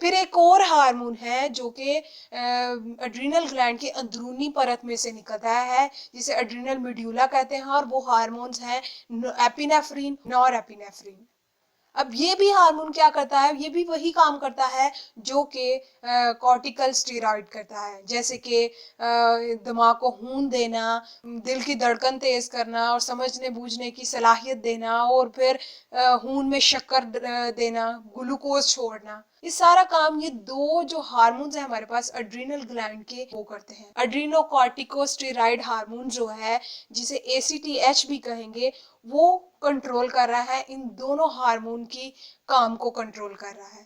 پھر ایک اور ہارمون ہے جو کہ ایڈرینل گلینڈ کے اندرونی پرت میں سے نکلتا ہے جسے ایڈرینل میڈیولا کہتے ہیں، اور وہ ہارمونز ہیں ایپینیفرین، نور ایپینیفرین۔ اب یہ بھی ہارمون کیا کرتا ہے، یہ بھی وہی کام کرتا ہے جو کہ کورٹیکل اسٹیرائڈ کرتا ہے، جیسے کہ دماغ کو خون دینا، دل کی دھڑکن تیز کرنا اور سمجھنے بوجھنے کی صلاحیت دینا، اور پھر خون میں شکر دینا، گلوکوز چھوڑنا۔ یہ سارا کام یہ دو جو ہارمونز ہیں ہمارے پاس ایڈرینل گلینڈ کے، وہ کرتے ہیں۔ ایڈرینو کارٹیکوسٹیرائڈ ہارمون جو ہے، جسے ACTH بھی کہیں گے، وہ کنٹرول کر رہا ہے، ان دونوں ہارمون کی کام کو کنٹرول کر رہا ہے۔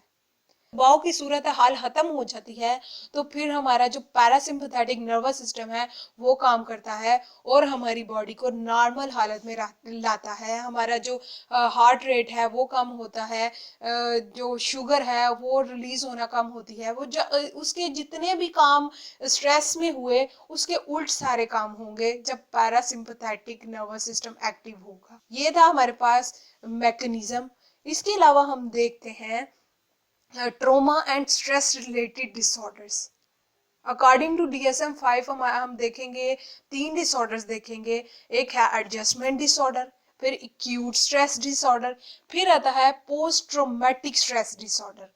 دباؤ کی صورتحال ختم ہو جاتی ہے تو پھر ہمارا جو پیراسمپتھیٹک نروس سسٹم ہے وہ کام کرتا ہے اور ہماری باڈی کو نارمل حالت میں لاتا ہے۔ ہمارا جو ہارٹ ریٹ ہے وہ کم ہوتا ہے، جو شوگر ہے وہ ریلیز ہونا کم ہوتی ہے، وہ اس کے جتنے بھی کام سٹریس میں ہوئے اس کے الٹ سارے کام ہوں گے جب پیراسمپتھیٹک نروس سسٹم ایکٹیو ہوگا۔ یہ تھا ہمارے پاس میکنزم۔ اس کے علاوہ ہم دیکھتے ہیں trauma and stress related disorders. According to DSM-5 ہم دیکھیں گے 3 ڈس آرڈرز دیکھیں گے۔ ایک ہے ایڈجسٹمنٹ ڈس آرڈر، پھر ایکیوٹ اسٹریس ڈس آرڈر، پھر آتا ہے post traumatic stress dis order.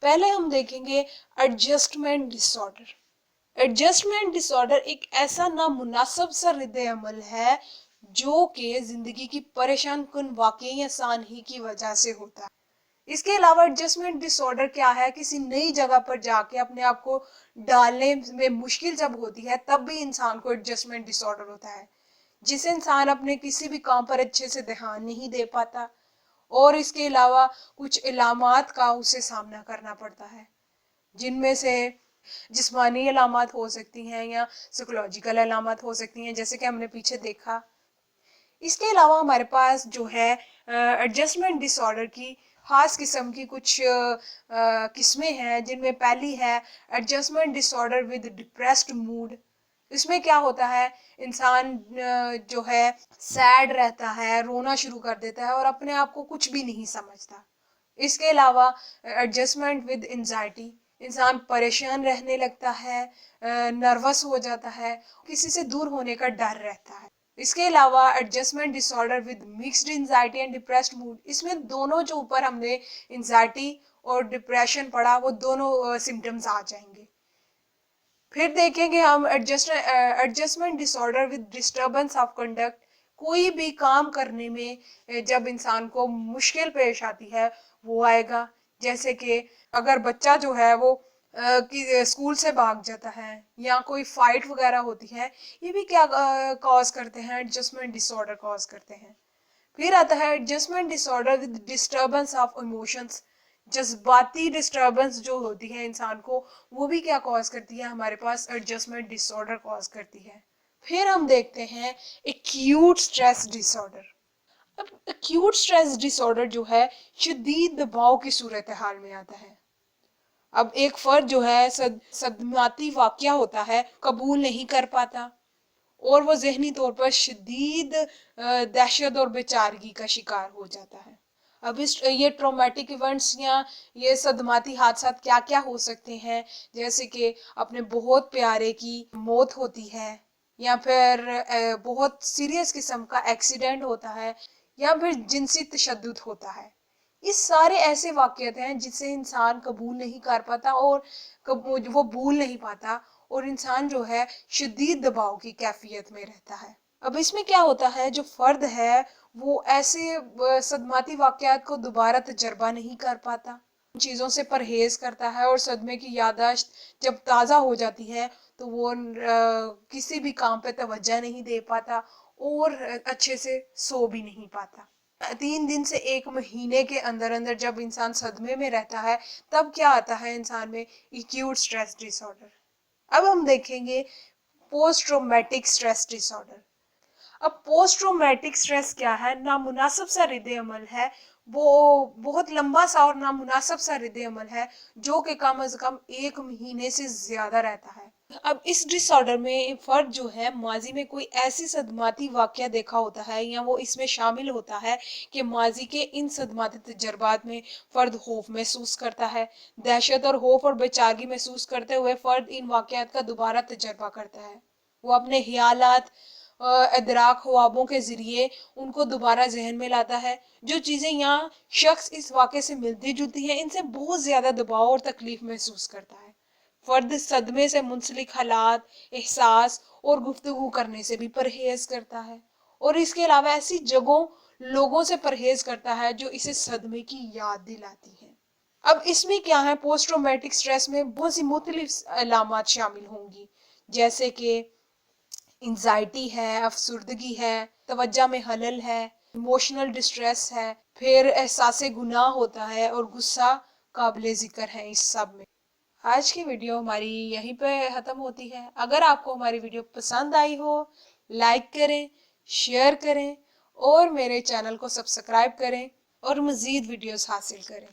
پہلے ہم دیکھیں گے ایڈجسٹمنٹ ڈس آرڈر۔ ایڈجسٹمنٹ ڈس آرڈر ایک ایسا نامناسب سا رد عمل ہے جو کہ زندگی کی پریشان کن واقعی یا سانحی کی وجہ سے ہوتا ہے۔ اس کے علاوہ ایڈجسٹمنٹ ڈس آرڈر کیا ہے، کسی نئی جگہ پر جا کے اپنے آپ کو ڈالنے میں مشکل جب ہوتی ہے تب بھی انسان کو ایڈجسٹمنٹ ڈس آرڈر ہوتا ہے، جسے انسان اپنے کسی بھی کام پر اچھے سے دھیان نہیں دے پاتا، اور اس کے علاوہ کچھ علامات کا اسے سامنا کرنا پڑتا ہے، جن میں سے جسمانی علامات ہو سکتی ہیں یا سائیکولوجیکل علامات ہو سکتی ہیں، جیسے کہ ہم نے پیچھے دیکھا۔ اس کے علاوہ ہمارے پاس جو ہے ایڈجسٹمنٹ ڈس آرڈر کی خاص قسم کی کچھ قسمیں ہیں، جن میں پہلی ہے adjustment disorder with depressed mood. اس میں کیا ہوتا ہے، انسان جو ہے سیڈ رہتا ہے، رونا شروع کر دیتا ہے اور اپنے آپ کو کچھ بھی نہیں سمجھتا۔ اس کے علاوہ ایڈجسٹمنٹ ود انزائٹی، انسان پریشان رہنے لگتا ہے، نروس ہو جاتا ہے، کسی سے دور ہونے کا ڈر رہتا ہے۔ اس کے علاوہ adjustment disorder with mixed anxiety and depressed mood, اس میں دونوں جو اوپر ہم نے انزائٹی اور ڈپریشن پڑھا وہ دونوں سمٹمز آ جائیں گے۔ پھر دیکھیں گے ہم adjustment disorder with disturbance of conduct, کوئی بھی کام کرنے میں جب انسان کو مشکل پیش آتی ہے وہ آئے گا، جیسے کہ اگر بچہ جو ہے وہ اسکول سے بھاگ جاتا ہے یا کوئی فائٹ وغیرہ ہوتی ہے، یہ بھی کیا کاز کرتے ہیں، ایڈجسٹمنٹ ڈس آرڈر کاز کرتے ہیں۔ پھر آتا ہے adjustment disorder with disturbance of emotions, جذباتی ڈسٹربنس جو ہوتی ہے انسان کو، وہ بھی کیا کاز کرتی ہے، ہمارے پاس ایڈجسٹمنٹ ڈس آرڈر کاز کرتی ہے۔ پھر ہم دیکھتے ہیں ایکیوٹ اسٹریس ڈس آرڈر۔ اب ایکیوٹ اسٹریس ڈس آرڈر جو ہے شدید دباؤ کی صورتحال میں آتا ہے۔ اب ایک فرد جو ہے صدماتی واقعہ ہوتا ہے، قبول نہیں کر پاتا اور وہ ذہنی طور پر شدید دہشت اور بے چارگی کا شکار ہو جاتا ہے۔ اب یہ ٹرومیٹک ایونٹس یا یہ صدماتی حادثات کیا کیا ہو سکتے ہیں، جیسے کہ اپنے بہت پیارے کی موت ہوتی ہے، یا پھر بہت سیریس قسم کا ایکسیڈنٹ ہوتا ہے، یا پھر جنسی تشدد ہوتا ہے۔ یہ سارے ایسے واقعات ہیں جسے انسان قبول نہیں کر پاتا اور وہ بھول نہیں پاتا، اور انسان جو ہے شدید دباؤ کی کیفیت میں رہتا ہے۔ اب اس میں کیا ہوتا ہے، جو فرد ہے وہ ایسے صدماتی واقعات کو دوبارہ تجربہ نہیں کر پاتا، ان چیزوں سے پرہیز کرتا ہے، اور صدمے کی یادداشت جب تازہ ہو جاتی ہے تو وہ کسی بھی کام پہ توجہ نہیں دے پاتا اور اچھے سے سو بھی نہیں پاتا۔ 3 دن سے 1 مہینے کے اندر اندر جب انسان صدمے میں رہتا ہے تب کیا آتا ہے انسان میں، ایکیوٹ اسٹریس ڈس آرڈر۔ اب ہم دیکھیں گے post traumatic stress dis order. اب پوسٹ ٹرومیٹک اسٹریس کیا ہے، نامناسب سا رد عمل ہے، وہ بہت لمبا سا اور نامناسب سا رد عمل ہے جو کہ کم از کم 1 مہینے سے زیادہ رہتا ہے۔ اب اس ڈس آرڈر میں فرد جو ہے ماضی میں کوئی ایسی صدماتی واقعہ دیکھا ہوتا ہے یا وہ اس میں شامل ہوتا ہے کہ ماضی کے ان صدماتی تجربات میں فرد خوف محسوس کرتا ہے. دہشت اور خوف اور بے چارگی محسوس کرتے ہوئے فرد ان واقعات کا دوبارہ تجربہ کرتا ہے. وہ اپنے خیالات ادراک خوابوں کے ذریعے ان کو دوبارہ ذہن میں لاتا ہے. جو چیزیں یہاں شخص اس واقعے سے ملتی جلتی ہیں ان سے بہت زیادہ دباؤ اور تکلیف محسوس کرتا ہے. فرد صدمے سے منسلک حالات، احساس اور گفتگو کرنے سے بھی پرہیز کرتا ہے، اور اس کے علاوہ ایسی جگہوں لوگوں سے پرہیز کرتا ہے جو اسے صدمے کی یاد دلاتی ہیں. اب اس میں کیا ہے، پوسٹ ٹرومیٹک سٹریس میں بہت سی مختلف علامات شامل ہوں گی، جیسے کہ انزائٹی ہے، افسردگی ہے، توجہ میں خلل ہے، ایموشنل ڈسٹریس ہے، پھر احساس گناہ ہوتا ہے، اور غصہ قابل ذکر ہے اس سب میں. آج کی ویڈیو ہماری یہیں پہ ختم ہوتی ہے. اگر آپ کو ہماری ویڈیو پسند آئی ہو، لائک کریں، شیئر کریں اور میرے چینل کو سبسکرائب کریں اور مزید ویڈیوز حاصل کریں.